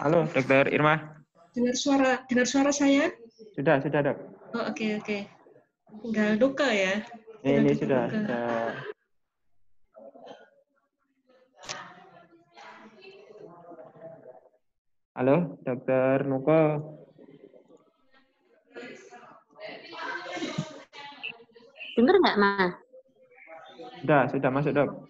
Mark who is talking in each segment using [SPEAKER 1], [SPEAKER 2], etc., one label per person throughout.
[SPEAKER 1] Halo, Dokter Irma.
[SPEAKER 2] Dengar suara saya?
[SPEAKER 1] Sudah, Dok.
[SPEAKER 2] Oh, oke. Tinggal duka ya.
[SPEAKER 1] Ini sudah. Halo, Dokter Nuko.
[SPEAKER 3] Dengar nggak, Ma?
[SPEAKER 1] Sudah masuk, Dok.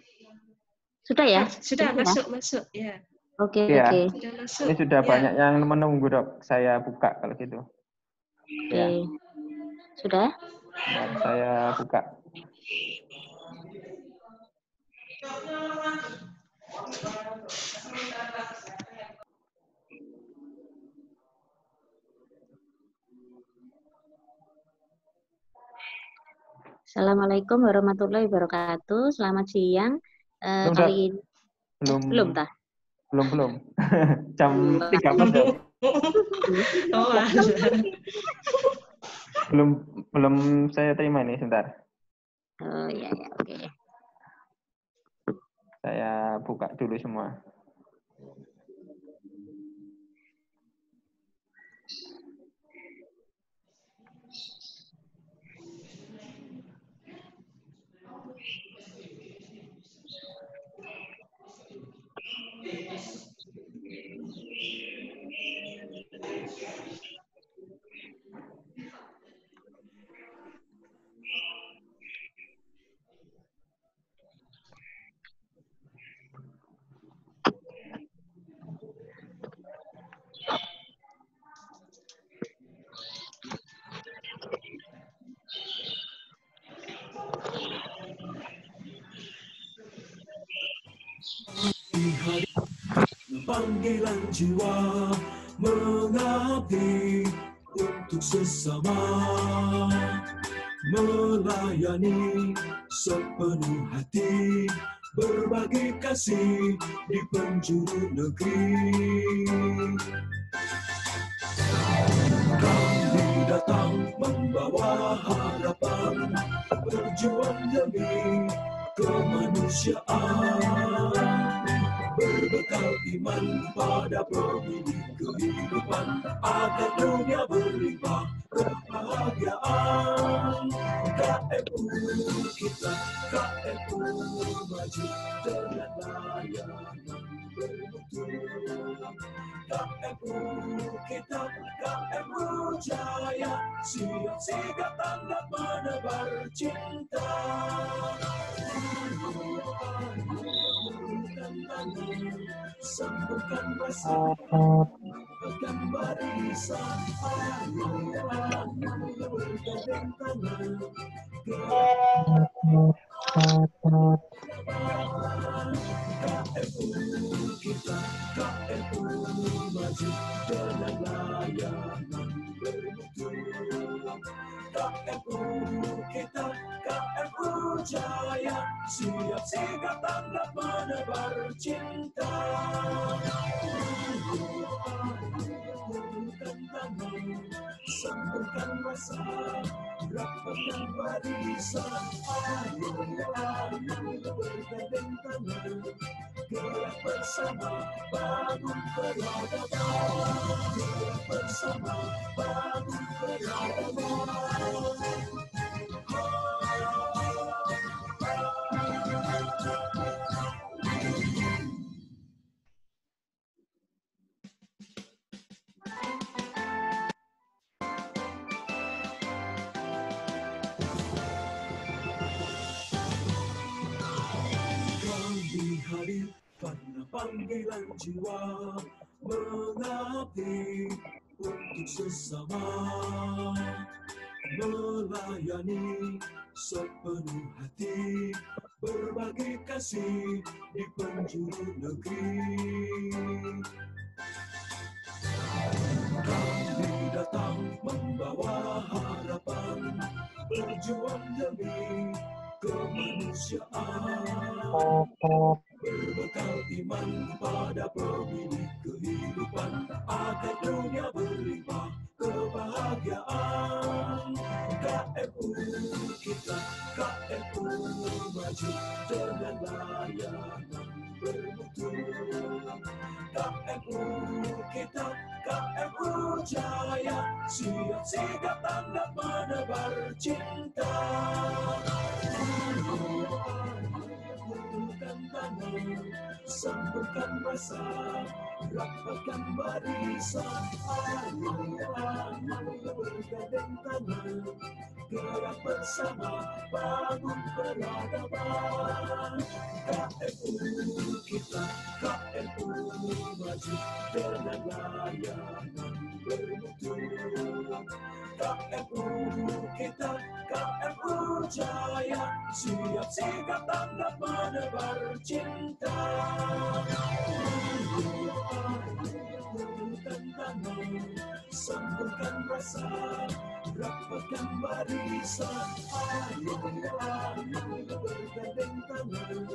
[SPEAKER 3] Sudah ya?
[SPEAKER 2] Sudah masuk ya.
[SPEAKER 3] Oke.
[SPEAKER 2] Sudah masuk.
[SPEAKER 1] Ini sudah banyak yang menunggu, Dok. Saya buka kalau gitu.
[SPEAKER 3] Oke.
[SPEAKER 1] Ya.
[SPEAKER 3] Sudah?
[SPEAKER 1] Nah, saya buka.
[SPEAKER 3] Assalamualaikum warahmatullahi wabarakatuh. Selamat siang. Kali ini belum.
[SPEAKER 1] Jam 3 Dok. belum saya terima ini sebentar.
[SPEAKER 3] Oh iya, oke.
[SPEAKER 1] Saya buka dulu semua.
[SPEAKER 4] Panggilan jiwa mengabdi untuk sesama, melayani sepenuh hati, berbagi kasih di penjuru negeri. Kami datang membawa harapan, berjuang demi kemanusiaan, berbekal iman pada pemilik kehidupan, agar dunia berlimpah kebahagiaan. KMU kita, KMU maju dengan layanan bermutu. KMU kita, KMU jaya, siap sigap tanggap menebar cinta. Sambungkan rasa, sambungkan barisan, bergandeng tangan, KMU kita, KMU maju dengan layanan bermutu. KMU kita, KMU jaya, siap sigap tanggap menebar cinta. Sambungkan rasa, rapatkan barisan, ayo bergandeng tangan, gerak bersama bangun peradaban, gerak bersama bangun peradaban. Hadir karena panggilan jiwa mengabdi untuk sesama, melayani sepenuh hati, berbagi kasih di penjuru negeri. Kami datang membawa harapan, berjuang demi kemanusiaan, berbekal iman pada pemilik kehidupan, agar dunia berlimpah kebahagiaan. KMU kita, KMU maju dengan layanan bermutu. KMU kita, kita KMU Jaya, siap sigap tanggap menebar cinta. Ayo, gulungkan tangan, sambungkan masa, rapatkan barisan. Ayo, bergandeng tangan, gerak bersama, bangun peradaban. KMU kita, KMU maju dengan layanan bermutu. KMU kita, KMU Jaya, siap sigap tanggap menebar cinta. Ayo, gulungkan tangan, sambungkan rasa, rapatkan barisan. Ayo, bergandeng tangan,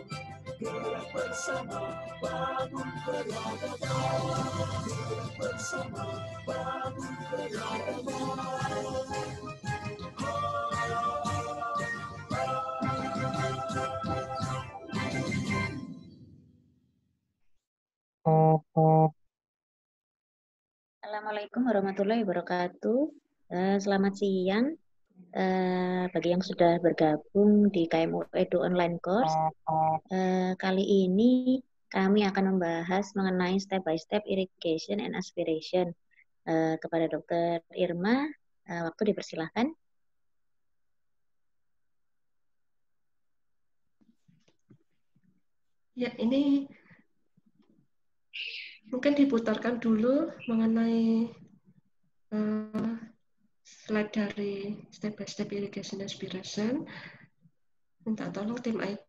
[SPEAKER 4] gerak bersama, bangun peradaban. Gerak bersama, bangun peradaban.
[SPEAKER 3] Assalamualaikum warahmatullahi wabarakatuh. Selamat siang bagi yang sudah bergabung di KMU Edu Online Course. Kali ini kami akan membahas mengenai step by step irrigation and aspiration. Kepada Dr. Irma, waktu dipersilahkan.
[SPEAKER 2] Ya, ini mungkin diputarkan dulu mengenai slide dari step by step irrigation aspiration. Minta tolong tim IT.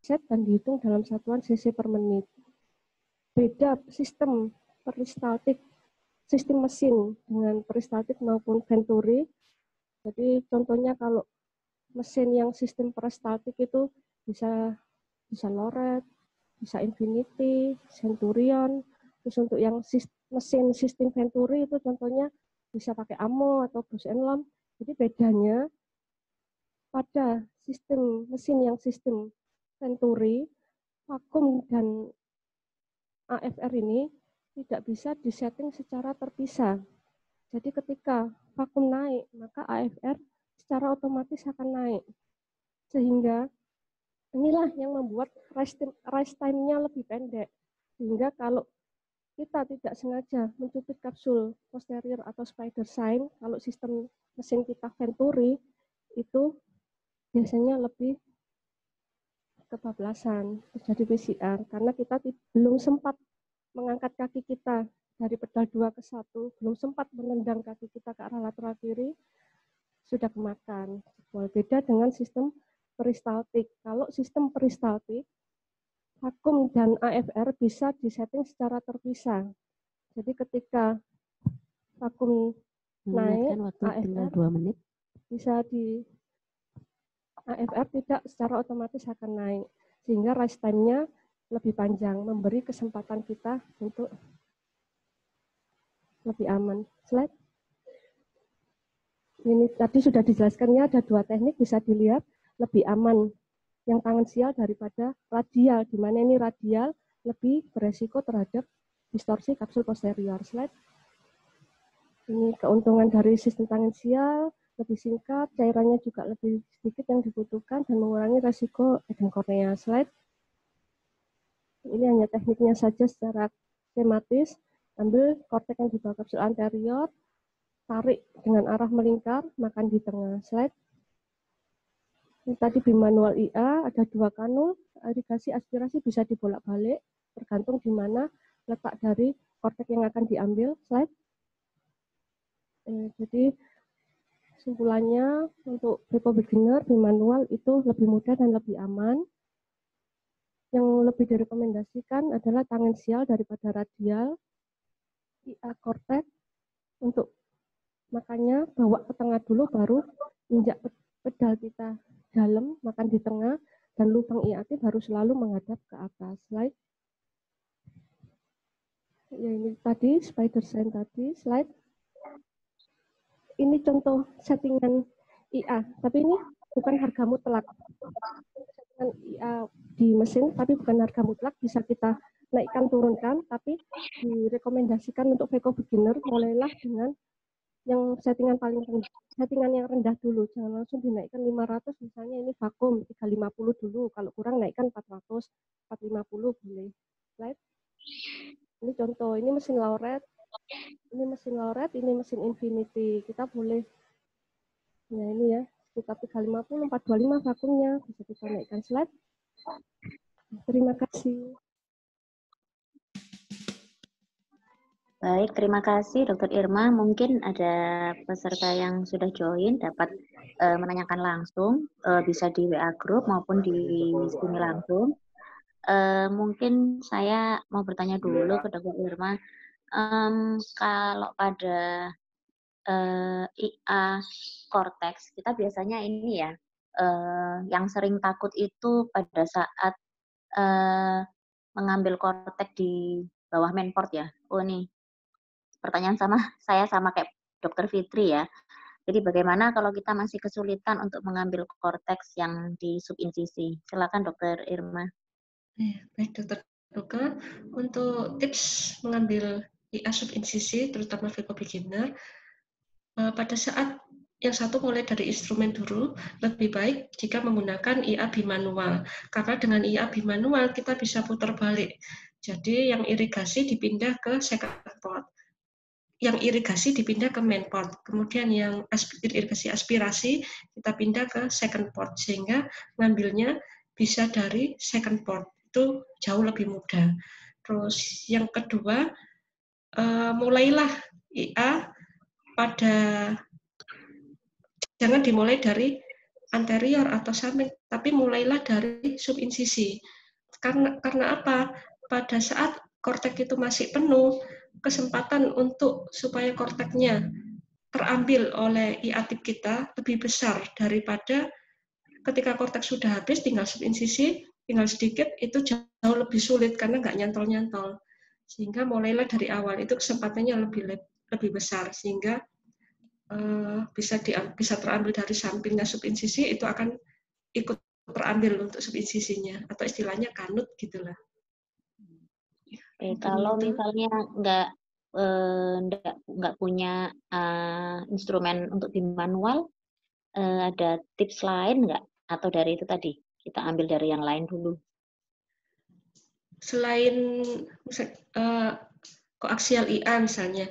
[SPEAKER 5] set dan dihitung dalam satuan cc per menit. Beda sistem peristaltik, sistem mesin dengan peristaltik maupun venturi. Jadi contohnya kalau mesin yang sistem peristaltik itu bisa Loret, bisa Infinity, Centurion. Terus untuk yang mesin sistem venturi itu contohnya bisa pakai Amo atau Bose & Lomb. Jadi bedanya pada sistem mesin yang sistem venturi, vakum dan AFR ini tidak bisa disetting secara terpisah. Jadi ketika vakum naik, maka AFR secara otomatis akan naik. Sehingga inilah yang membuat rise time-nya lebih pendek. Sehingga kalau kita tidak sengaja mencubit kapsul posterior atau spider sign, kalau sistem mesin kita venturi, itu biasanya lebih kebablasan terjadi PCR. Karena kita belum sempat mengangkat kaki kita dari pedal 2 ke 1, belum sempat menendang kaki kita ke arah lateral kiri, sudah kemakan. Beda dengan sistem peristaltik. Kalau sistem peristaltik, vakum dan AFR bisa disetting secara terpisah. Jadi ketika vakum naik, AFR
[SPEAKER 3] 2 menit.
[SPEAKER 5] Bisa di AFR tidak secara otomatis akan naik. Sehingga rise time-nya lebih panjang, memberi kesempatan kita untuk lebih aman. Slide. Ini tadi sudah dijelaskannya, ada 2 teknik, bisa dilihat lebih aman yang tangensial daripada radial, di mana ini radial lebih beresiko terhadap distorsi kapsul posterior. Slide. Ini keuntungan dari sistem tangensial, lebih singkat, cairannya juga lebih sedikit yang dibutuhkan dan mengurangi resiko edem kornea. Slide. Ini hanya tekniknya saja secara skematis. Ambil kortek yang di bawah kapsul anterior, tarik dengan arah melingkar, makan di tengah. Slide. Ini tadi bimanual IA, ada 2 kanul, irigasi aspirasi bisa dibolak-balik, tergantung di mana letak dari kortek yang akan diambil. Slide. Jadi kesimpulannya untuk Bepo beginner, bimanual itu lebih mudah dan lebih aman. Yang lebih direkomendasikan adalah tangensial daripada radial, IA kortek, untuk makanya bawa ke tengah dulu, baru injak pedal kita dalam, makan di tengah, dan lubang IAT baru selalu menghadap ke atas. Slide. Ya, ini tadi spider sign tadi. Slide. Ini contoh settingan IA, tapi ini bukan harga mutlak. Settingan IA di mesin, tapi bukan harga mutlak, bisa kita naikkan turunkan, tapi direkomendasikan untuk Veco beginner mulailah dengan yang settingan paling rendah, settingan yang rendah dulu, jangan langsung dinaikkan 500, misalnya ini vakum 350 dulu, kalau kurang naikkan 400, 450 boleh. Slide. Ini contoh, ini mesin Lauret, ini mesin Infinity, kita boleh, ya ini ya, sekitar 350, 425 vakumnya, bisa kita naikkan. Slide. Terima kasih.
[SPEAKER 3] Baik, terima kasih Dr. Irma. Mungkin ada peserta yang sudah join dapat menanyakan langsung, bisa di WA group maupun di sini langsung. Mungkin saya mau bertanya dulu ke Dr. Irma, kalau pada IA cortex, kita biasanya ini ya, yang sering takut itu pada saat mengambil kortek di bawah mainport ya. Oh nih, pertanyaan saya sama kayak Dr. Fitri ya. Jadi bagaimana kalau kita masih kesulitan untuk mengambil korteks yang di subinsisi? Silakan Dr. Irma.
[SPEAKER 2] Baik Dr. Duka, untuk tips mengambil IA subinsisi, terutama Veco beginner, pada saat yang satu mulai dari instrumen dulu, lebih baik jika menggunakan IA bimanual. Karena dengan IA bimanual kita bisa putar balik. Jadi yang irigasi dipindah ke second port, yang irigasi dipindah ke main port, kemudian yang irigasi aspirasi kita pindah ke second port, sehingga ngambilnya bisa dari second port, itu jauh lebih mudah. Terus yang kedua, mulailah IA jangan dimulai dari anterior atau samping, tapi mulailah dari subinsisi. Karena apa? Pada saat kortek itu masih penuh, kesempatan supaya korteknya terambil oleh IA tip kita lebih besar daripada ketika kortek sudah habis, tinggal subinsisi, tinggal sedikit, itu jauh lebih sulit karena nggak nyantol-nyantol. Sehingga mulailah dari awal, itu kesempatannya lebih besar, sehingga bisa terambil dari sampingnya subinsisi, itu akan ikut terambil untuk subinsisinya, atau istilahnya kanut gitulah.
[SPEAKER 3] Kalau misalnya nggak punya instrumen untuk di manual, ada tips lain nggak? Atau dari itu tadi kita ambil dari yang lain dulu?
[SPEAKER 2] Selain koaksial IA misalnya,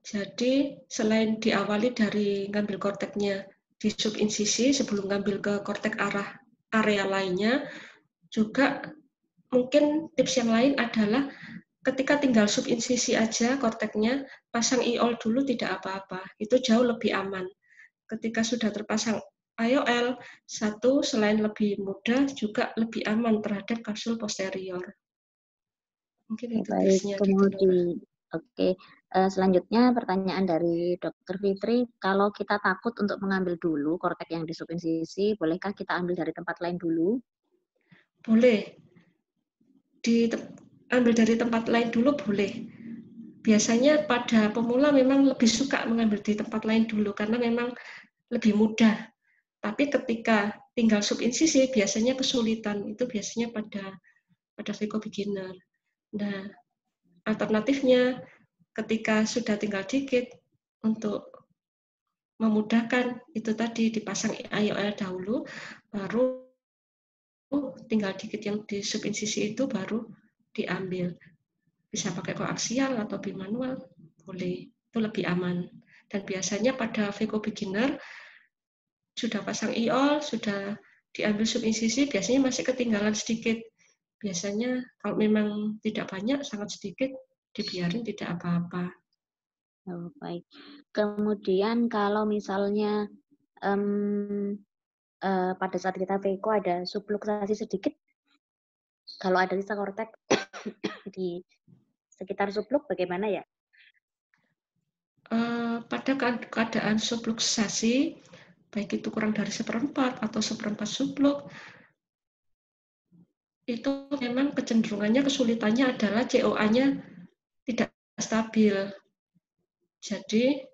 [SPEAKER 2] jadi selain diawali dari ngambil korteknya di subinsisi sebelum ngambil ke kortek area lainnya, juga mungkin tips yang lain adalah ketika tinggal subinsisi aja korteknya, pasang IOL dulu tidak apa-apa. Itu jauh lebih aman. Ketika sudah terpasang IOL, satu, selain lebih mudah, juga lebih aman terhadap kapsul posterior. Mungkin itu tipsnya.
[SPEAKER 3] Oke. Selanjutnya pertanyaan dari Dr. Fitri, kalau kita takut untuk mengambil dulu kortek yang di subinsisi, bolehkah kita ambil dari tempat lain dulu?
[SPEAKER 2] Boleh. Ambil dari tempat lain dulu boleh. Biasanya pada pemula memang lebih suka mengambil di tempat lain dulu karena memang lebih mudah. Tapi ketika tinggal subinsisi biasanya kesulitan. Itu biasanya pada Veco beginner. Nah, alternatifnya ketika sudah tinggal dikit untuk memudahkan itu tadi dipasang IOL dahulu, baru tinggal dikit yang di subinsisi itu baru diambil. Bisa pakai koaksial atau bimanual, boleh. Itu lebih aman. Dan biasanya pada Veco beginner, sudah pasang IOL, sudah diambil subinsisi, biasanya masih ketinggalan sedikit. Biasanya kalau memang tidak banyak, sangat sedikit, dibiarin tidak apa-apa.
[SPEAKER 3] Oh, baik. Kemudian kalau misalnya pada saat kita Veco ada subluxasi sedikit, kalau ada sisa kortek di sekitar subluk bagaimana ya?
[SPEAKER 2] Pada keadaan subluxasi, baik itu kurang dari 1/4 atau 1/4 subluk, itu memang kecenderungannya, kesulitannya adalah COA-nya tidak stabil. Jadi,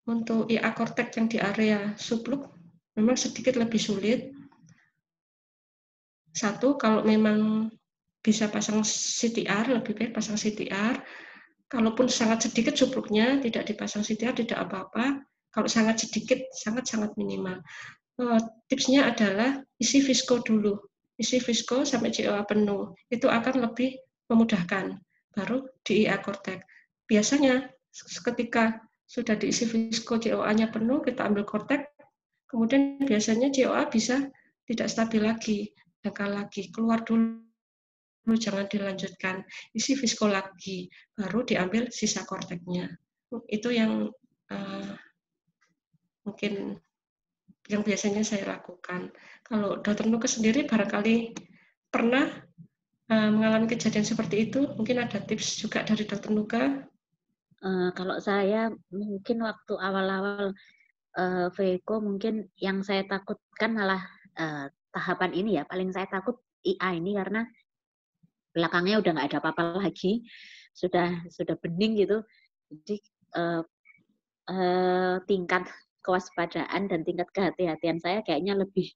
[SPEAKER 2] untuk IA kortek yang di area subluk memang sedikit lebih sulit. Satu, kalau memang bisa pasang CTR, lebih baik pasang CTR. Kalaupun sangat sedikit subluknya, tidak dipasang CTR, tidak apa-apa. Kalau sangat sedikit, sangat-sangat minimal. Tipsnya adalah isi Visco dulu. Isi Visco sampai COA penuh. Itu akan lebih memudahkan. Baru di IA kortek. Biasanya ketika sudah diisi Visco, COA-nya penuh, kita ambil kortek, kemudian biasanya COA bisa tidak stabil lagi, dangkal lagi, keluar dulu, jangan dilanjutkan, isi Visco lagi, baru diambil sisa korteknya. Itu yang mungkin yang biasanya saya lakukan. Kalau Dr. Nuka sendiri barangkali pernah mengalami kejadian seperti itu, mungkin ada tips juga dari Dr. Nuka?
[SPEAKER 3] Kalau saya mungkin waktu awal-awal Veco, mungkin yang saya takutkan malah tahapan ini ya, paling saya takut IA ini karena belakangnya udah nggak ada apa-apa lagi, sudah bening gitu. Jadi tingkat kewaspadaan dan tingkat kehati-hatian saya kayaknya lebih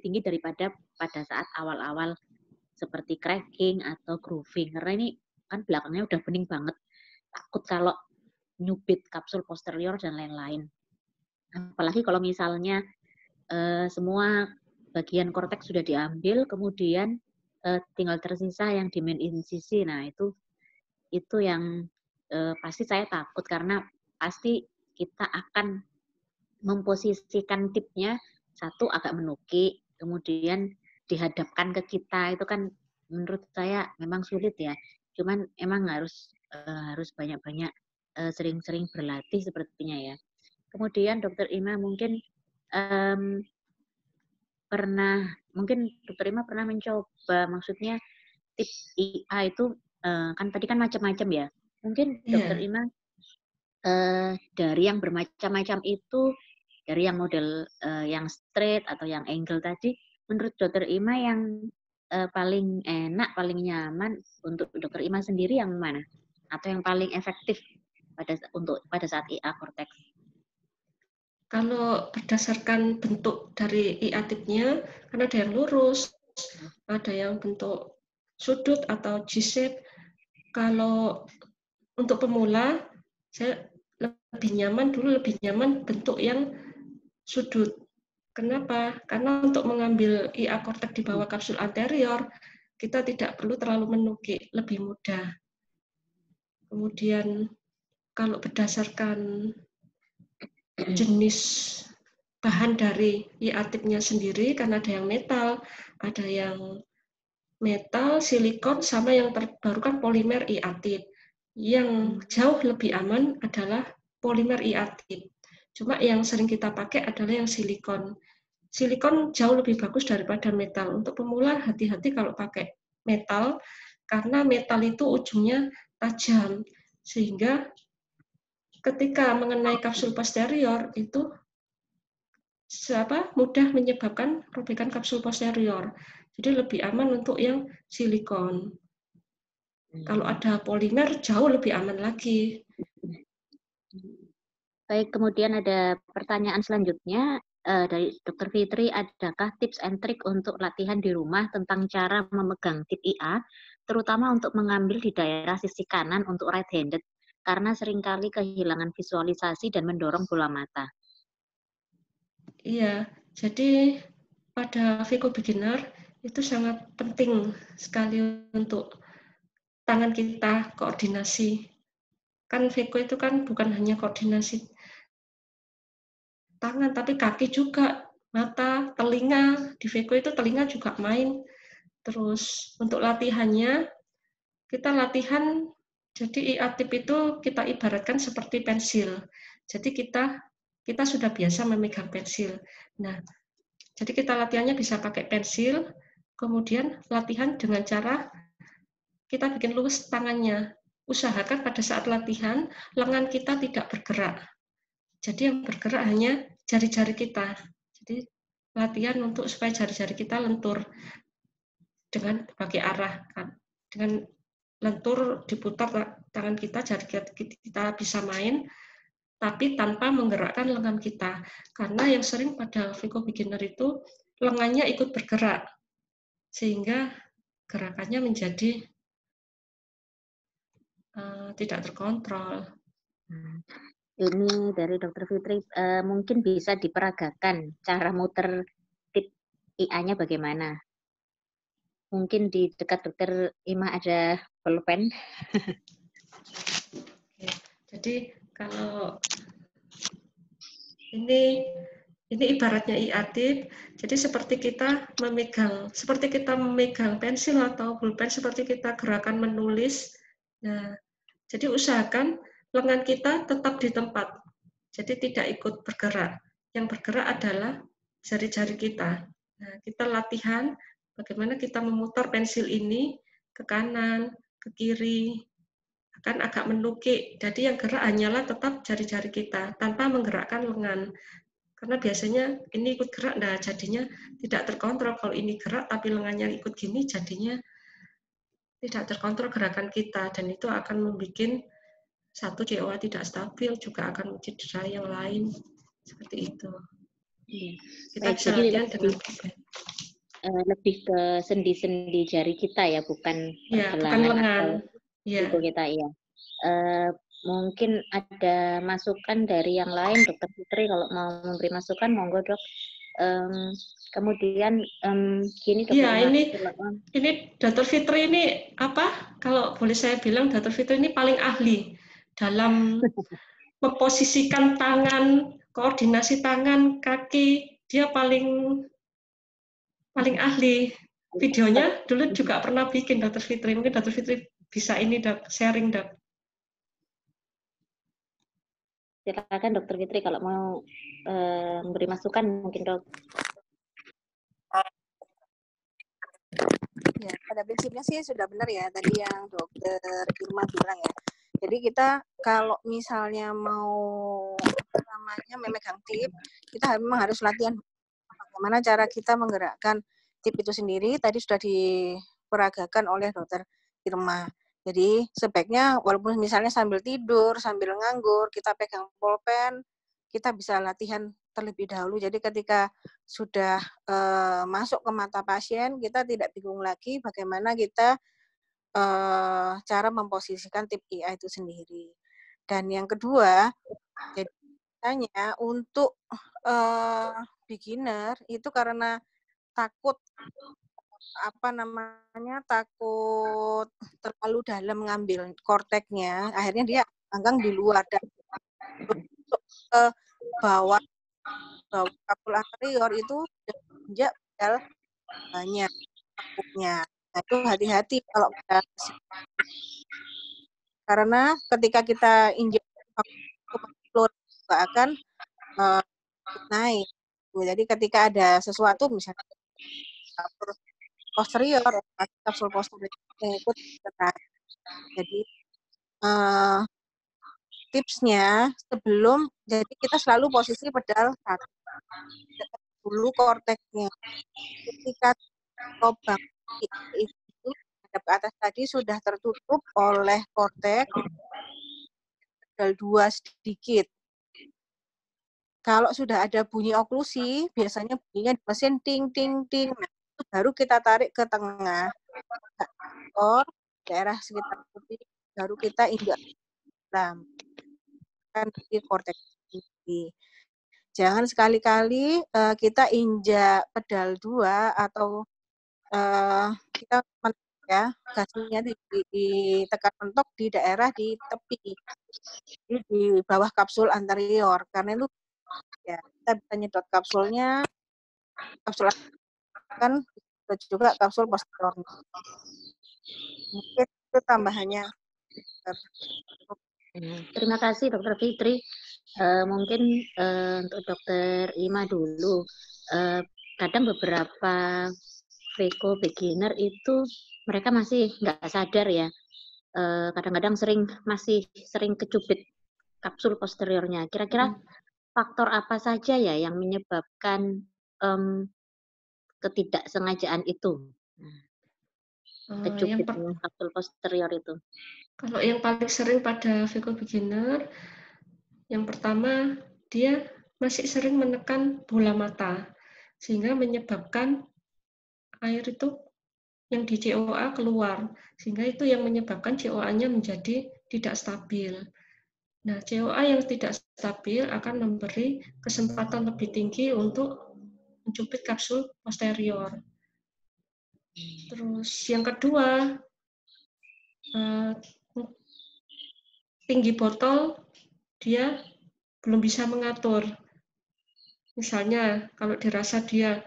[SPEAKER 3] tinggi daripada pada saat awal-awal seperti cracking atau grooving, karena ini kan belakangnya udah bening banget, takut kalau nyubit kapsul posterior dan lain-lain. Apalagi kalau misalnya semua bagian korteks sudah diambil, kemudian tinggal tersisa yang di main insisi. Nah, itu yang pasti saya takut, karena pasti kita akan memposisikan tipnya satu agak menukik, kemudian dihadapkan ke kita. Itu kan menurut saya memang sulit ya. Cuman emang harus banyak-banyak sering-sering berlatih sepertinya ya. Kemudian Dokter Ima mungkin mungkin Dokter Ima pernah mencoba, maksudnya tips IA itu kan tadi kan macam-macam ya. Mungkin Dokter Ima dari yang bermacam-macam itu, dari yang model yang straight atau yang angle tadi, menurut Dokter Ima yang paling enak, paling nyaman untuk Dokter Ima sendiri yang mana? Atau yang paling efektif pada saat IA Cortex?
[SPEAKER 2] Kalau berdasarkan bentuk dari IA-tipnya, kan ada yang lurus, ada yang bentuk sudut atau G-shape. Kalau untuk pemula, saya lebih nyaman bentuk yang sudut. Kenapa? Karena untuk mengambil IA Cortex di bawah kapsul anterior, kita tidak perlu terlalu menukik, lebih mudah. Kemudian kalau berdasarkan jenis bahan dari IA-tipnya sendiri, karena ada yang metal, silikon, sama yang terbaru kan polimer IA-tip. Yang jauh lebih aman adalah polimer IA-tip. Cuma yang sering kita pakai adalah yang silikon. Silikon jauh lebih bagus daripada metal. Untuk pemula hati-hati kalau pakai metal, karena metal itu ujungnya tajam, sehingga ketika mengenai kapsul posterior itu mudah menyebabkan robekan kapsul posterior. Jadi lebih aman untuk yang silikon. Kalau ada polimer jauh lebih aman lagi.
[SPEAKER 3] Baik, kemudian ada pertanyaan selanjutnya dari Dr. Fitri, adakah tips and trick untuk latihan di rumah tentang cara memegang tip IA, terutama untuk mengambil di daerah sisi kanan untuk right-handed, karena seringkali kehilangan visualisasi dan mendorong bola mata?
[SPEAKER 2] Iya, jadi pada Vico Beginner itu sangat penting sekali untuk tangan kita koordinasi. Kan Vico itu kan bukan hanya koordinasi tangan, tapi kaki juga, mata, telinga. Di Vico itu telinga juga main. Terus untuk latihannya, kita latihan, jadi IA-tip itu kita ibaratkan seperti pensil. Jadi kita sudah biasa memegang pensil. Nah, jadi kita latihannya bisa pakai pensil, kemudian latihan dengan cara kita bikin luwes tangannya. Usahakan pada saat latihan, lengan kita tidak bergerak. Jadi yang bergerak hanya jari-jari kita. Jadi latihan untuk supaya jari-jari kita lentur dengan berbagai arah. Dengan lentur diputar tangan kita, jari kita bisa main, tapi tanpa menggerakkan lengan kita. Karena yang sering pada Vico Beginner itu lengannya ikut bergerak, sehingga gerakannya menjadi tidak terkontrol.
[SPEAKER 3] Ini dari Dr. Fitri, mungkin bisa diperagakan cara muter tip IA-nya bagaimana? Mungkin di dekat Dokter Ima ada pulpen.
[SPEAKER 2] Jadi kalau ini ibaratnya IA-tip, jadi seperti kita memegang pensil atau pulpen, seperti kita gerakan menulis. Nah, jadi usahakan lengan kita tetap di tempat, jadi tidak ikut bergerak. Yang bergerak adalah jari-jari kita. Nah, kita latihan bagaimana kita memutar pensil ini ke kanan, ke kiri, akan agak menukik. Jadi yang gerak hanyalah tetap jari-jari kita, tanpa menggerakkan lengan. Karena biasanya ini ikut gerak, nah jadinya tidak terkontrol. Kalau ini gerak tapi lengannya ikut gini, jadinya tidak terkontrol gerakan kita, dan itu akan membuat satu JOA tidak stabil, juga akan cedera yang lain. Seperti itu. Kita bisa latihan dengan
[SPEAKER 3] lebih ke sendi-sendi jari kita ya, bukan
[SPEAKER 2] pergelangan lengan
[SPEAKER 3] atau kita ya. Mungkin ada masukan dari yang lain, Dokter Fitri, kalau mau memberi masukan, monggo Dok. Kemudian gini Dokter.
[SPEAKER 2] Iya, ini Dokter Fitri ini apa? Kalau boleh saya bilang, Dokter Fitri ini paling ahli dalam memposisikan tangan, koordinasi tangan, kaki. Dia paling ahli. Videonya dulu juga pernah bikin Dokter Fitri. Mungkin Dokter Fitri bisa ini Dok, sharing Dok.
[SPEAKER 3] Silakan Dokter Fitri kalau mau memberi masukan mungkin Dok.
[SPEAKER 6] pada prinsipnya sih sudah benar ya tadi yang Dokter Irma bilang ya. Jadi kita kalau misalnya mau memegang tip, kita memang harus latihan bagaimana cara kita menggerakkan tip itu sendiri. Tadi sudah diperagakan oleh Dokter Irma. Jadi sebaiknya walaupun misalnya sambil tidur, sambil nganggur, kita pegang pulpen, kita bisa latihan terlebih dahulu. Jadi ketika sudah masuk ke mata pasien, kita tidak bingung lagi bagaimana kita cara memposisikan tip IA itu sendiri. Dan yang kedua, jadi biasanya untuk beginner itu karena takut takut terlalu dalam ngambil korteknya, akhirnya dia anggang di luar dan untuk ke bawah kapsul anterior itu injak pedal banyak takutnya. Nah, itu hati-hati kalau kita karena ketika kita injak kapsul akan naik. Jadi ketika ada sesuatu misalnya kapsul posterior, kapsul posterior ikut naik. Jadi tipsnya sebelum, jadi kita selalu posisi pedal satu dulu korteknya. Ketika lubang itu hadap ke atas tadi sudah tertutup oleh kortek, pedal 2 sedikit. Kalau sudah ada bunyi oklusi, biasanya bunyinya di mesin ting ting ting. Nah, itu baru kita tarik ke tengah, daerah sekitar putih, baru kita injak dalam kan di korteks ini. Jangan sekali-kali kita injak pedal 2 atau kita ya gasnya ditekan mentok di daerah di tepi, di bawah kapsul anterior. Karena itu ya kita bisa nyedot kapsulnya, kapsul kan juga kapsul posterior. Mungkin itu tambahannya.
[SPEAKER 3] Terima kasih Dokter Fitri. Mungkin untuk Dokter Ima dulu. Kadang beberapa VECO beginner itu mereka masih nggak sadar ya. Kadang-kadang masih sering kecubit kapsul posteriornya. Kira-kira faktor apa saja ya yang menyebabkan ketidaksengajaan itu? Kecubitnya kapsul posterior itu.
[SPEAKER 2] Kalau yang paling sering pada VECO beginner, yang pertama dia masih sering menekan bola mata, sehingga menyebabkan air itu yang di COA keluar, sehingga itu yang menyebabkan COA-nya menjadi tidak stabil. Nah, COA yang tidak stabil akan memberi kesempatan lebih tinggi untuk mencubit kapsul posterior. Terus yang kedua, tinggi botol dia belum bisa mengatur. Misalnya kalau dirasa dia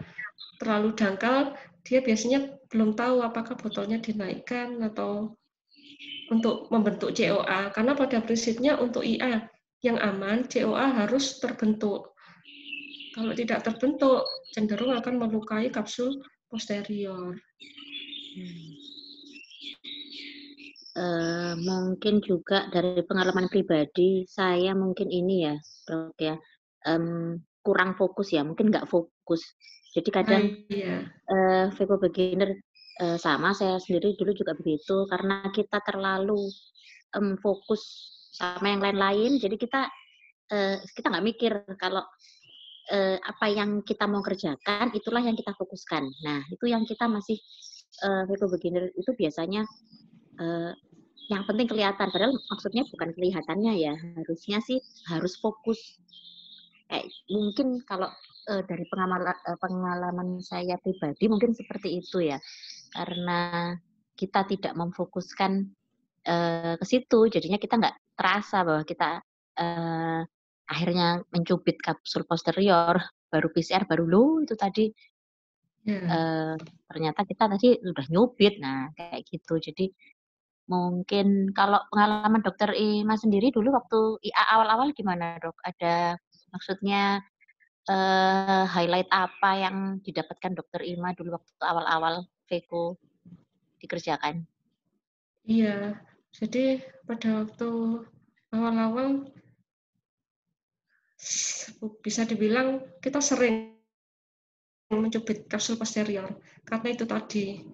[SPEAKER 2] terlalu dangkal, dia biasanya belum tahu apakah botolnya dinaikkan atau untuk membentuk COA. Karena pada prinsipnya untuk IA yang aman, COA harus terbentuk. Kalau tidak terbentuk, cenderung akan melukai kapsul posterior.
[SPEAKER 3] Mungkin juga dari pengalaman pribadi, saya mungkin ini ya, Dok ya, kurang fokus ya, mungkin nggak fokus. Jadi kadang VECO beginner sama saya sendiri dulu juga begitu, karena kita terlalu fokus sama yang lain-lain, jadi kita nggak mikir kalau apa yang kita mau kerjakan itulah yang kita fokuskan. Nah itu yang kita masih VECO beginner itu biasanya yang penting kelihatan, padahal maksudnya bukan kelihatannya ya, harusnya sih harus fokus. Mungkin kalau dari pengalaman saya pribadi mungkin seperti itu ya, karena kita tidak memfokuskan ke situ, jadinya kita nggak terasa bahwa kita akhirnya mencubit kapsul posterior, baru PCR, baru itu tadi ternyata kita tadi udah nyubit, nah kayak gitu. Jadi mungkin kalau pengalaman Dokter Ima sendiri dulu waktu IA awal-awal gimana Dok? Ada maksudnya highlight apa yang didapatkan Dokter Ima dulu waktu awal-awal VECO dikerjakan?
[SPEAKER 2] Iya, jadi pada waktu awal-awal bisa dibilang kita sering mencubit kapsul posterior karena itu tadi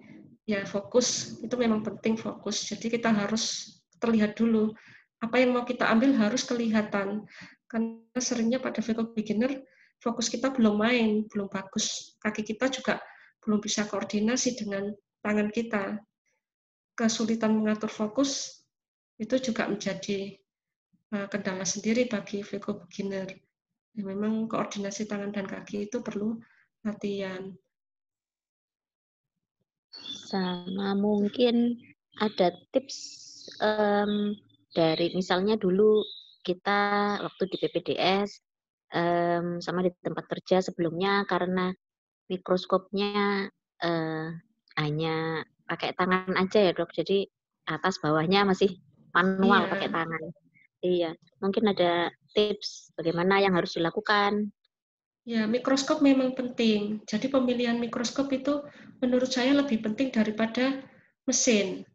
[SPEAKER 2] ya fokus itu memang penting fokus. Jadi kita harus terlihat dulu apa yang mau kita ambil harus kelihatan karena seringnya pada VK beginner fokus kita belum main, belum bagus. Kaki kita juga belum bisa koordinasi dengan tangan kita. Kesulitan mengatur fokus itu juga menjadi kendala sendiri bagi VK beginner. Ya, memang koordinasi tangan dan kaki itu perlu latihan.
[SPEAKER 3] Sama mungkin ada tips dari misalnya dulu kita waktu di PPDS sama di tempat kerja sebelumnya karena mikroskopnya hanya pakai tangan aja ya dok, jadi atas bawahnya masih manual
[SPEAKER 2] Iya.
[SPEAKER 3] pakai tangan. Iya, mungkin ada tips bagaimana yang harus dilakukan.
[SPEAKER 2] Ya, mikroskop memang penting. Jadi pemilihan mikroskop itu menurut saya lebih penting daripada mesin.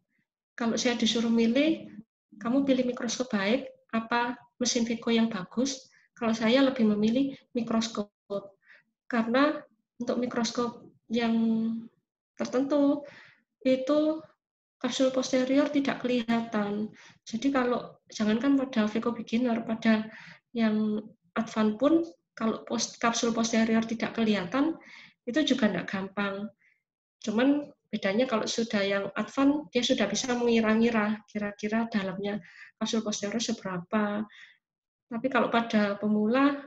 [SPEAKER 2] Kalau saya disuruh milih, kamu pilih mikroskop baik, apa mesin Vico yang bagus? Kalau saya lebih memilih mikroskop. Karena untuk mikroskop yang tertentu, itu kapsul posterior tidak kelihatan. Jadi kalau jangankan pada Vico beginner, pada yang advance pun kalau kapsul posterior tidak kelihatan itu juga tidak gampang. Cuman bedanya kalau sudah yang advance dia sudah bisa mengira-ngira kira-kira dalamnya kapsul posterior seberapa. Tapi kalau pada pemula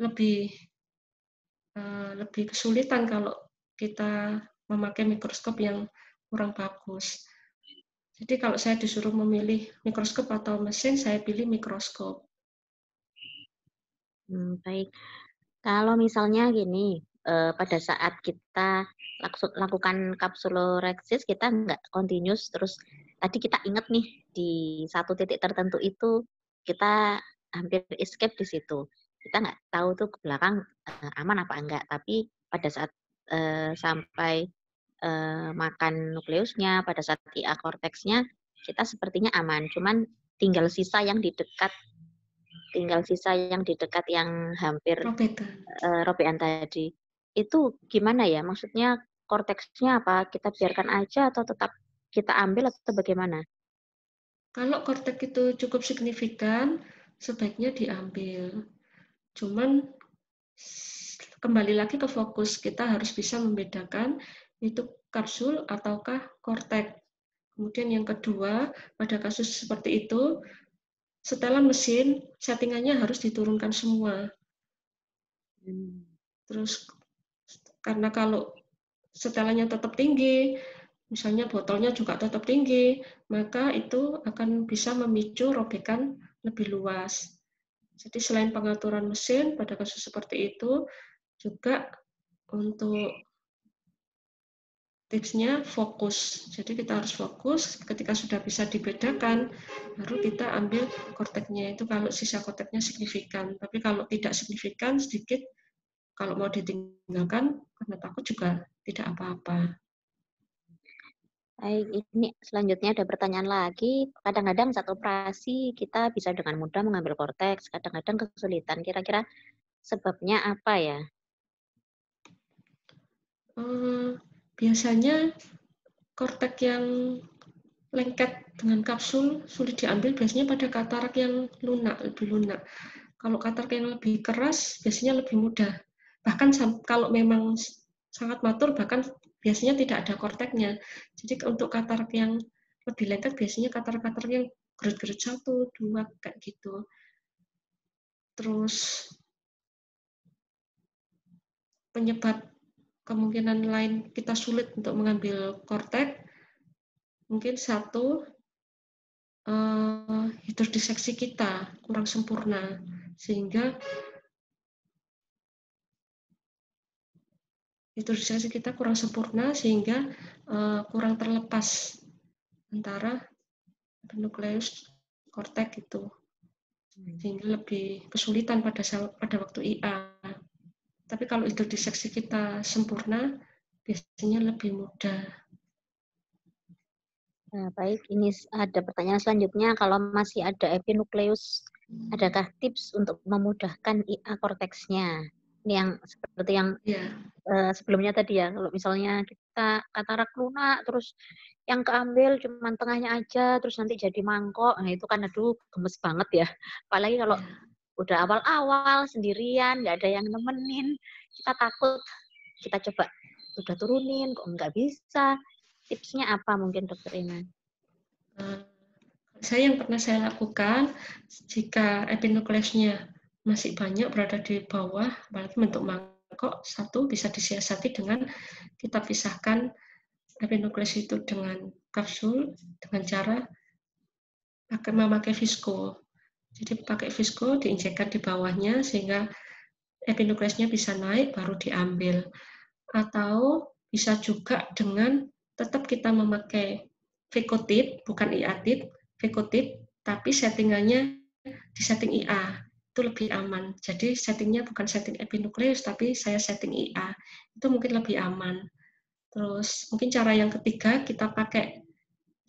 [SPEAKER 2] lebih kesulitan kalau kita memakai mikroskop yang kurang bagus. Jadi kalau saya disuruh memilih mikroskop atau mesin, saya pilih mikroskop.
[SPEAKER 3] Baik. Kalau misalnya gini, pada saat kita lakukan kapsuloreksis, kita nggak continuous, terus tadi kita ingat nih, di satu titik tertentu itu, kita hampir escape di situ. Kita nggak tahu tuh ke belakang aman apa enggak, tapi pada saat sampai makan nukleusnya, pada saat IA korteksnya, kita sepertinya aman, cuman tinggal sisa yang di dekat yang hampir robekan tadi. Itu gimana ya? Maksudnya korteksnya apa? Kita biarkan aja atau tetap kita ambil atau bagaimana?
[SPEAKER 2] Kalau korteks itu cukup signifikan, sebaiknya diambil. Cuman kembali lagi ke fokus, kita harus bisa membedakan itu kapsul ataukah korteks. Kemudian yang kedua, pada kasus seperti itu, setelan mesin, settingannya harus diturunkan semua. Terus, karena kalau setelannya tetap tinggi, misalnya botolnya juga tetap tinggi, maka itu akan bisa memicu robekan lebih luas. Jadi selain pengaturan mesin, pada kasus seperti itu, juga untuk tipsnya fokus. Jadi kita harus fokus, ketika sudah bisa dibedakan, baru kita ambil korteknya. Itu kalau sisa korteknya signifikan. Tapi kalau tidak signifikan, sedikit, kalau mau ditinggalkan, karena takut juga tidak apa-apa.
[SPEAKER 3] Baik, ini selanjutnya ada pertanyaan lagi. Kadang-kadang saat operasi kita bisa dengan mudah mengambil korteks, kadang-kadang kesulitan. Kira-kira sebabnya apa ya?
[SPEAKER 2] Biasanya korteks yang lengket dengan kapsul sulit diambil biasanya pada katarak yang lunak, lebih lunak. Kalau katarak yang lebih keras biasanya lebih mudah. Bahkan kalau memang sangat matur, bahkan biasanya tidak ada korteknya. Jadi untuk katarak yang lebih lengket biasanya katarak-katarak yang gerut-gerut 1, 2 kayak gitu. Terus penyebab kemungkinan lain kita sulit untuk mengambil kortek, mungkin satu, hidrodiseksi kita kurang sempurna, sehingga kurang terlepas antara nukleus kortek itu, sehingga lebih kesulitan pada waktu IA. Tapi kalau hidrodiseksi kita sempurna, biasanya lebih mudah.
[SPEAKER 3] Nah, baik, ini ada pertanyaan selanjutnya. Kalau masih ada epinukleus, adakah tips untuk memudahkan IA korteksnya? Ini yang seperti yang
[SPEAKER 2] Ya,
[SPEAKER 3] sebelumnya tadi ya. Kalau misalnya kita katarak lunak, terus yang keambil cuma tengahnya aja, terus nanti jadi mangkok. Nah, itu kan aduh gemes banget ya. Apalagi kalau
[SPEAKER 2] ya.
[SPEAKER 3] udah awal-awal sendirian, nggak ada yang nemenin, kita takut. Kita coba udah turunin, kok nggak bisa. Tipsnya apa mungkin Dokter Iman?
[SPEAKER 2] Yang pernah saya lakukan, jika epinukleusnya masih banyak berada di bawah, apalagi bentuk mangkok, satu bisa disiasati dengan kita pisahkan epinukleus itu dengan kapsul dengan cara memakai visko. Jadi pakai visko diinjekkan di bawahnya sehingga epinukleusnya bisa naik baru diambil. Atau bisa juga dengan tetap kita memakai Vekotip, bukan IA-tip, Vekotip, tapi settingannya di setting IA. Itu lebih aman. Jadi settingnya bukan setting epinukleus, tapi saya setting IA. Itu mungkin lebih aman. Terus mungkin cara yang ketiga, kita pakai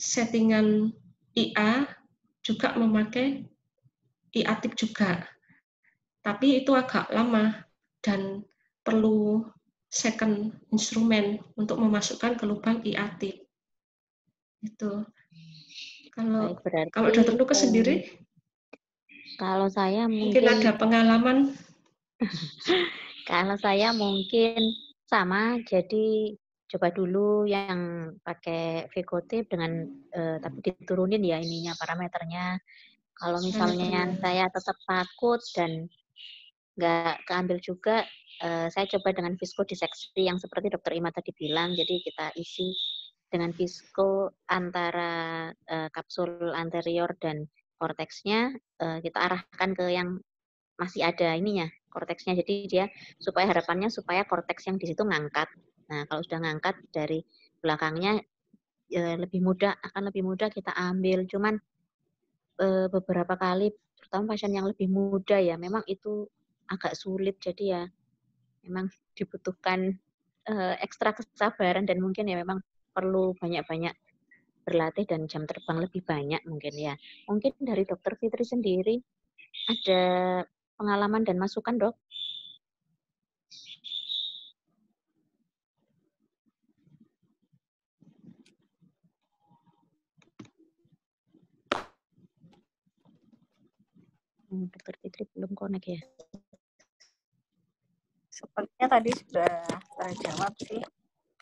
[SPEAKER 2] settingan IA, juga memakai IA-tip juga. Tapi itu agak lama dan perlu second instrumen untuk memasukkan ke lubang IA-tip. Itu.
[SPEAKER 3] Baik,
[SPEAKER 2] Kalau
[SPEAKER 3] berarti
[SPEAKER 2] Dr. Lukas sendiri,
[SPEAKER 3] kalau saya
[SPEAKER 2] mungkin
[SPEAKER 3] mungkin
[SPEAKER 2] ada pengalaman.
[SPEAKER 3] kalau saya mungkin sama, jadi coba dulu yang pakai Vekotip dengan tapi diturunin ya ininya parameternya. Kalau misalnya saya tetap takut dan nggak keambil juga, saya coba dengan visko diseksi yang seperti Dokter Ima tadi bilang. Jadi kita isi dengan visko antara kapsul anterior dan korteksnya, kita arahkan ke yang masih ada ininya, korteksnya. Jadi dia supaya harapannya supaya korteks yang di situ ngangkat. Nah, kalau sudah ngangkat dari belakangnya akan lebih mudah kita ambil. Cuman beberapa kali, terutama pasien yang lebih muda ya, memang itu agak sulit. Jadi ya memang dibutuhkan ekstra kesabaran dan mungkin ya memang perlu banyak-banyak berlatih dan jam terbang lebih banyak mungkin ya. Mungkin dari Dokter Fitri sendiri ada pengalaman dan masukan, Dok? Dokter Fitri belum connect ya?
[SPEAKER 6] Sepertinya tadi sudah terjawab sih.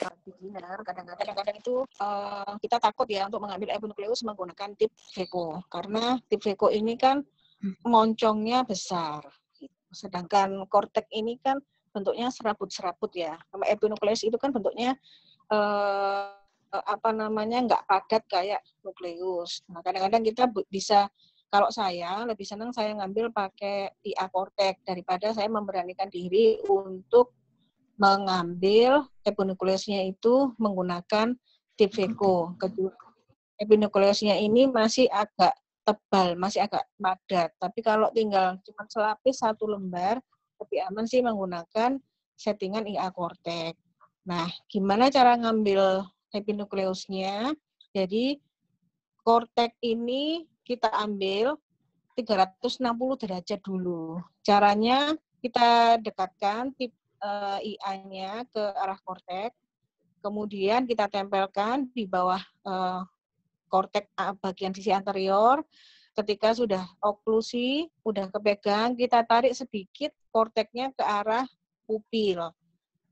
[SPEAKER 6] Beginner, kadang-kadang itu kita takut ya untuk mengambil epinukleus menggunakan tip Veko, karena tip Veko ini kan moncongnya besar, sedangkan kortek ini kan bentuknya serabut-serabut ya. Sama epinukleus itu kan bentuknya nggak padat kayak nukleus. Nah, kadang-kadang kita bisa, kalau saya lebih senang saya ngambil pakai IA kortek daripada saya memberanikan diri untuk mengambil epinukleusnya itu menggunakan tip Veko. Epinukleusnya ini masih agak tebal, masih agak padat. Tapi kalau tinggal cuma selapis satu lembar, lebih aman sih menggunakan settingan IA kortek. Nah, gimana cara ngambil epinukleusnya? Jadi, kortek ini kita ambil 360 derajat dulu. Caranya kita dekatkan tip IA-nya ke arah kortek, kemudian kita tempelkan di bawah kortek bagian sisi anterior. Ketika sudah oklusi, sudah kepegang, kita tarik sedikit korteknya ke arah pupil.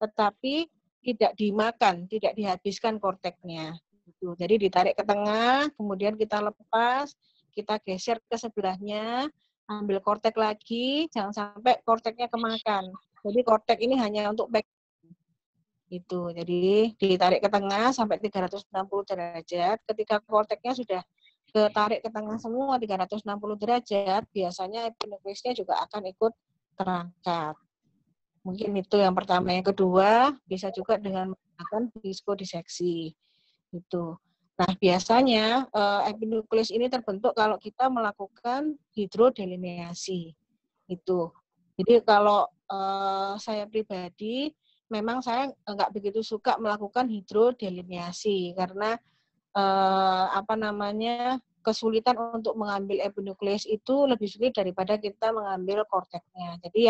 [SPEAKER 6] Tetapi tidak dimakan, tidak dihabiskan korteknya. Jadi ditarik ke tengah, kemudian kita lepas, kita geser ke sebelahnya, ambil kortek lagi, jangan sampai korteknya kemakan. Jadi kortek ini hanya untuk back itu. Jadi ditarik ke tengah sampai 360 derajat. Ketika korteknya sudah ketarik ke tengah semua 360 derajat, biasanya epinukleusnya juga akan ikut terangkat. Mungkin itu yang pertama. Yang kedua, bisa juga dengan menggunakan viskodiseksi. Itu. Nah, biasanya epinukleus ini terbentuk kalau kita melakukan hidrodelineasi. Itu. Jadi kalau saya pribadi, memang saya nggak begitu suka melakukan hidrodelineasi karena kesulitan untuk mengambil epinukleus itu lebih sulit daripada kita mengambil korteknya. Jadi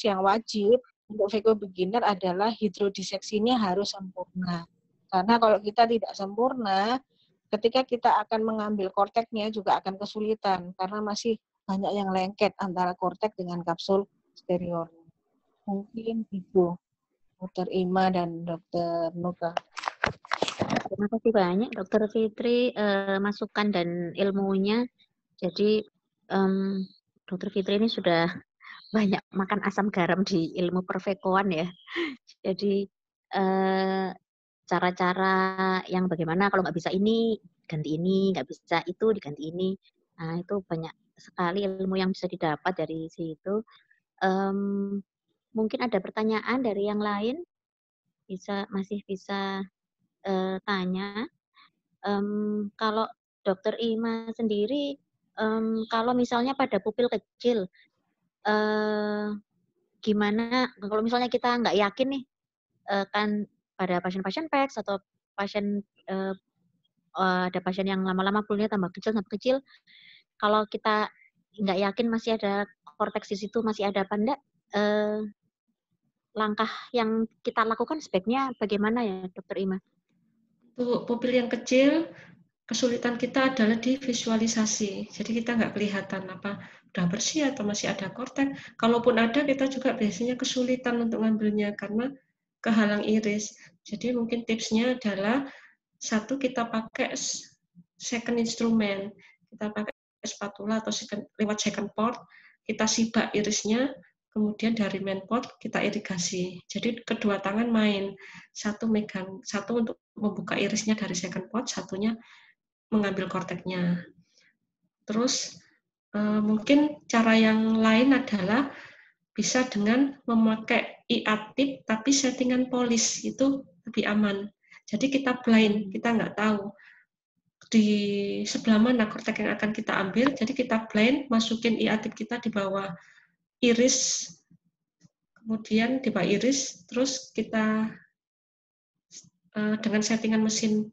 [SPEAKER 6] yang wajib untuk VQ beginner adalah hidrodiseksinya harus sempurna. Karena kalau kita tidak sempurna, ketika kita akan mengambil korteknya juga akan kesulitan karena masih banyak yang lengket antara kortek dengan kapsul stereo. Mungkin itu Dr. Ima dan Dr. Nuka.
[SPEAKER 3] Terima kasih banyak Dr. Fitri masukan dan ilmunya. Jadi Dr. Fitri ini sudah banyak makan asam garam di ilmu perfekoan ya. Jadi cara-cara yang bagaimana kalau nggak bisa ini ganti ini, nggak bisa itu diganti ini. Nah itu banyak sekali ilmu yang bisa didapat dari situ. Mungkin ada pertanyaan dari yang lain, masih bisa tanya. Kalau Dokter Ima sendiri, kalau misalnya pada pupil kecil, gimana kalau misalnya kita nggak yakin nih, kan pada pasien-pasien PEX atau pasien ada pasien yang lama-lama pupilnya tambah kecil, kalau kita nggak yakin masih ada korteks di situ, masih ada apa enggak, langkah yang kita lakukan sebaiknya bagaimana ya Dokter Ima?
[SPEAKER 2] Untuk pupil yang kecil, kesulitan kita adalah di visualisasi. Jadi kita nggak kelihatan apa udah bersih atau masih ada kortek. Kalaupun ada, kita juga biasanya kesulitan untuk ngambilnya karena kehalang iris. Jadi mungkin tipsnya adalah satu, kita pakai second instrument. Kita pakai spatula atau lewat second port, kita sibak irisnya, kemudian dari main port kita irigasi. Jadi kedua tangan main, satu untuk membuka irisnya dari second port, satunya mengambil korteknya. Terus mungkin cara yang lain adalah bisa dengan memakai IA tip tapi settingan polis, itu lebih aman. Jadi kita blind, kita nggak tahu di sebelah mana kortek yang akan kita ambil, jadi kita blind, masukin IA tip kita di bawah iris, kemudian di bawah iris, terus kita dengan settingan mesin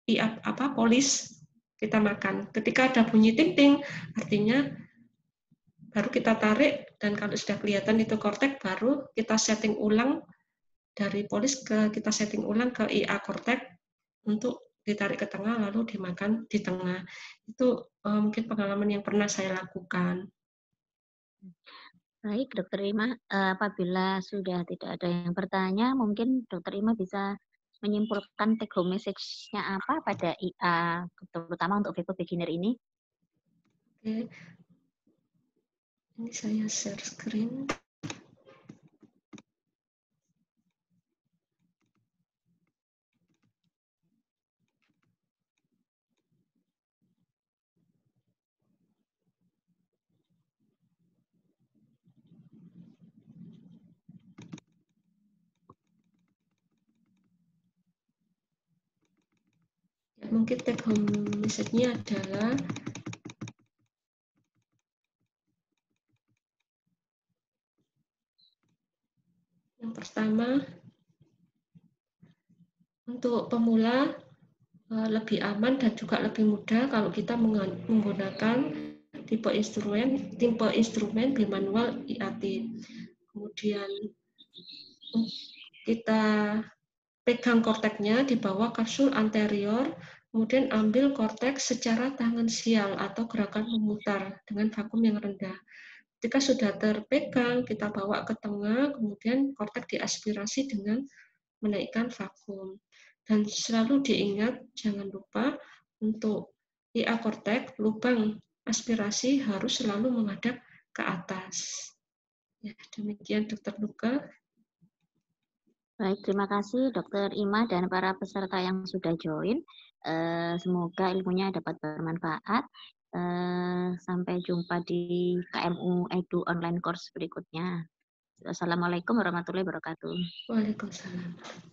[SPEAKER 2] IA polis, kita makan. Ketika ada bunyi ting-ting, artinya baru kita tarik, dan kalau sudah kelihatan itu kortek, baru kita setting ulang dari polis kita setting ulang ke IA kortek untuk ditarik ke tengah lalu dimakan di tengah. Itu mungkin pengalaman yang pernah saya lakukan.
[SPEAKER 3] Baik, Dokter Ima, apabila sudah tidak ada yang bertanya, mungkin Dokter Ima bisa menyimpulkan take home message-nya apa pada IA, terutama untuk VQ beginner ini?
[SPEAKER 2] Oke. Ini saya share screen. Mungkin take home message-nya adalah yang pertama, untuk pemula lebih aman dan juga lebih mudah kalau kita menggunakan tipe instrumen bimanual IAT. Kemudian kita pegang korteknya di bawah kapsul anterior, kemudian ambil kortek secara tangensial atau gerakan memutar dengan vakum yang rendah. Ketika sudah terpegang, kita bawa ke tengah, kemudian kortek diaspirasi dengan menaikkan vakum. Dan selalu diingat, jangan lupa untuk IA kortek, lubang aspirasi harus selalu menghadap ke atas. Ya, demikian Dr. Nuka.
[SPEAKER 3] Baik, terima kasih Dokter Ima dan para peserta yang sudah join. Semoga ilmunya dapat bermanfaat. Sampai jumpa di KMU Edu online course berikutnya. Assalamualaikum warahmatullahi wabarakatuh.
[SPEAKER 2] Waalaikumsalam.